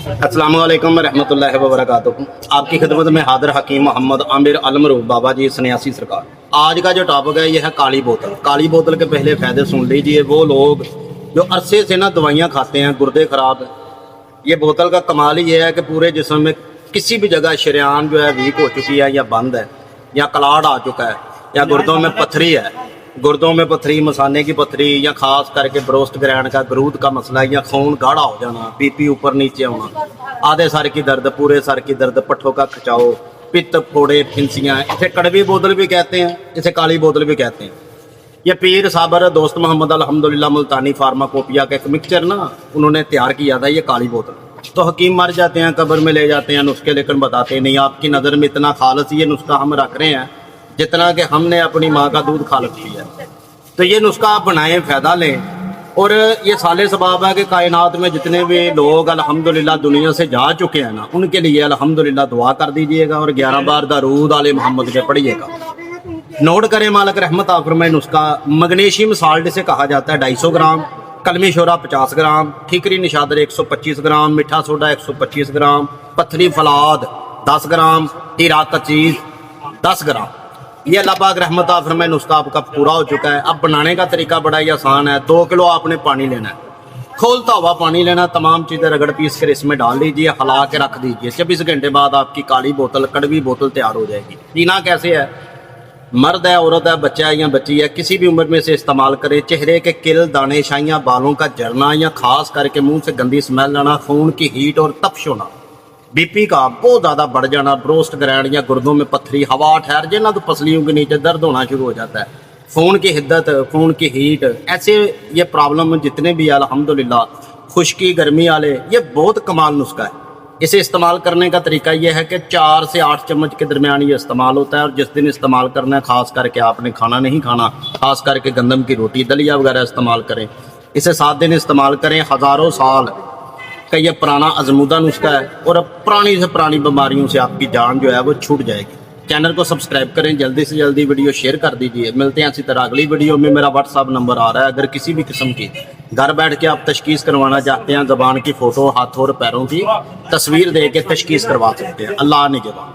अस्सलाम वालेकुम रहमतुल्लाहि व बरकातुहू। आपकी खिदमत में हाजिर हकीम मोहम्मद आमिर अलमरू बाबा जी सन्यासी सरकार। आज का जो टॉपिक है यह है काली बोतल। काली बोतल के पहले फ़ायदे सुन लीजिए। वो लोग जो अरसे से ना दवाइयाँ खाते हैं, गुर्दे ख़राब है, ये बोतल का कमाल ही है कि पूरे जिस्म में किसी भी जगह शरेआन जो है वीक हो चुकी है या बंद है या कलाड़ आ चुका है या गुर्दों में पथरी है, गुर्दों में पथरी, मसाने की पथरी या खास करके ब्रोस्ट ग्रैंड का ग्रूद का मसला या खून गाढ़ा हो जाना, बीपी ऊपर नीचे होना, आधे सर की दर्द, पूरे सर की दर्द, पट्ठों का खिंचाव, पित्त, फोड़े, फिंसियाँ, इसे कड़वी बोतल भी कहते हैं, इसे काली बोतल भी कहते हैं। ये पीर साबर दोस्त मोहम्मद अल्हम्दुलिल्लाह मुल्तानी फार्माकोपिया का एक मिक्सचर ना उन्होंने तैयार किया था, ये काली बोतल। तो हकीम मर जाते हैं, कब्र में ले जाते हैं नुस्खे, लेकिन बताते नहीं। आपकी नज़र में इतना खालस ये नुस्खा हम रख रहे हैं जितना कि हमने अपनी माँ का दूध खालस किया है। तो ये नुस्खा आप बनाएं, फ़ायदा लें। और ये साले सबाब है कि कायनात में जितने भी लोग अल्हम्दुलिल्लाह दुनिया से जा चुके हैं ना, उनके लिए अल्हम्दुलिल्लाह दुआ कर दीजिएगा और 11 बार दरूद आले मोहम्मद पे पढ़िएगा। नोट करें, मालिक रहमत फरमाए। नुस्खा मैग्नीशियम साल्ट से कहा जाता है 250 ग्राम, कलमी शोरा 50 ग्राम, ठीकरी निशादर 125 ग्राम, मीठा सोडा 125 ग्राम, पत्थरी फलाद 10 ग्राम, हीरा का चीज़ 10 ग्राम। ये अल्लाह पाक रहमत फरमाए नुस्खा आपका पूरा हो चुका है। अब बनाने का तरीका बड़ा ही आसान है। 2 किलो आपने पानी लेना है, खोलता हुआ पानी लेना, तमाम चीज़ें रगड़ पीस कर इसमें डाल दीजिए, हिला के रख दीजिए। 24 घंटे बाद आपकी काली बोतल, कड़वी बोतल तैयार हो जाएगी। पीना कैसे है? मर्द है, औरत है, बच्चा है या बच्ची है, किसी भी उम्र में से इस्तेमाल करें। चेहरे के किल, दाने शाइयाँ, बालों का झड़ना या खास करके मुंह से गंदी स्मेल आना, खून की हीट और तपश होना, बीपी का बहुत ज़्यादा बढ़ जाना, ब्रोस्ट ग्रैंड या गुर्दों में पथरी, हवा ठहर जाना तो पसलियों के नीचे दर्द होना शुरू हो जाता है, खून की हिद्दत, खून की हीट, ऐसे ये प्रॉब्लम जितने भी अल्हम्दुलिल्लाह, खुश्की, गर्मी वाले, ये बहुत कमाल नुस्खा है। इसे इस्तेमाल करने का तरीका यह है कि 4 से 8 चम्मच के दरमियान ये इस्तेमाल होता है। और जिस दिन इस्तेमाल करना है, खास करके आपने खाना नहीं खाना, खास करके गंदम की रोटी, दलिया वगैरह इस्तेमाल करें। इसे 7 दिन इस्तेमाल करें। हज़ारों साल का ये पुराना आजमूदा नुस्खा है और अब पुरानी से पुरानी बीमारियों से आपकी जान जो है वो छूट जाएगी। चैनल को सब्सक्राइब करें, जल्दी से जल्दी वीडियो शेयर कर दीजिए। मिलते हैं इसी तरह अगली वीडियो में। मेरा व्हाट्सअप नंबर आ रहा है, अगर किसी भी किस्म की घर बैठ के आप तशखीस करवाना चाहते हैं, ज़बान की फ़ोटो, हाथों और पैरों की तस्वीर दे के तशखीस करवा सकते हैं। अल्लाह निगहबान।